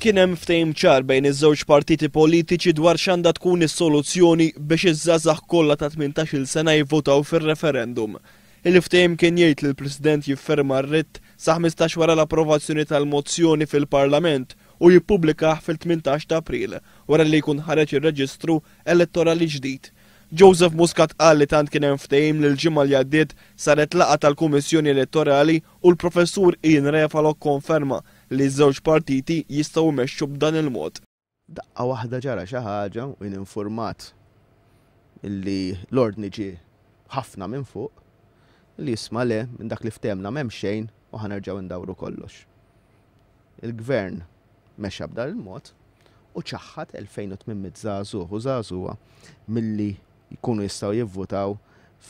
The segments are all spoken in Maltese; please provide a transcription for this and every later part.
Kien hemm ftehim ċar bejn iż-żewġ partiti politiċi dwar x'għandha tkun is-soluzzjoni biex iż-żgħażagħ kollha ta' 18-il sena jivvotaw fir-referendum. Il-ftehim kien jgħid li l-President jifferma r-ritt sa 15 wara l-approvazzjoni tal-mozzjoni fil-Parlament u jippubblikah fil-18 ta' April wara li jkun ħareġ ir-reġistru elettorali ġdid. Joseph Muscat qal li tant kien hemm ftehim li l-ġimgħa li għaddiet saret laqgħa tal-Kummissjoni Elettorali u l-Professur Ian Refalo konferma li ż-żewġ partiti jistgħu jmexxu b'dan il-mod. Daqqa waħda ġara xi ħaġa u informat illi l-ordni ġie ħafna minn fuq li jisma' le minn dak li ftehemna m'hemm xejn u ħanerġgħu ndawru kollox. Il-Gvern mexxa b'dan il-mod u ċaħħad 2800 żagħżugħ u żagħżugħa milli jkunu jistgħu jivvotaw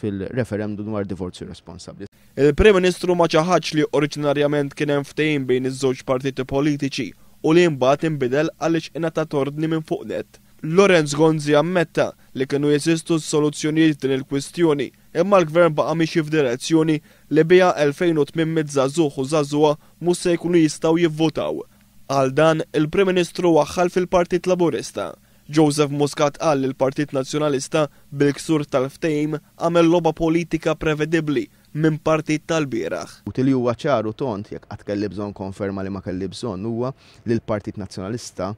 fil-referendum dwar divorzju responsabbli. Il-Prim Ministru ma ċaħadx li oriġinarjament kien hemm ftehim bejn iż-żewġ partiti politiċi u li mbagħad inbidel għaliex ingħatat ordni minn fuq nett. Lorenz Gonzi ammetta li kienu jeżistu soluzzjonijiet din il-kwistjoni imma l-Gvern baqa' mixi f'direzzjoni li biha 2800 żagħżugħ u żagħżugħa mhux se jkunu jistgħu jivvotaw. Għal dan il-Prim Ministru waħħal fil-Partit Laburista. Joseph Muscat qal li l-Partit Nazzjonalista bil-ksur tal-ftehim għamel logħba politika prevedibbli minn partit tal-bieraħ. U li huwa ċaru tont jekk qatt kelli bżonn konferma li ma kelli bżonn huwa li l-Partit Nazzjonalista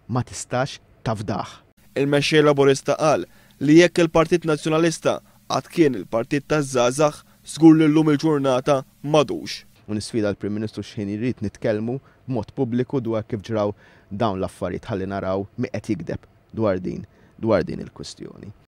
ma tistax tafdaħ. Il-mexxej Laburista qal li jekk il-Partit Nazzjonalista qatt kien il-Partit taż-żgħażagħ żgur li llum il-ġurnata m'għadux. U nisfida l-Prim Ministru x'ħin irid nitkellmu b'mod pubbliku dwar kif ġraw dawn l-affarijiet ħalli naraw mi qed jikdeb dwar din il-kwestjoni.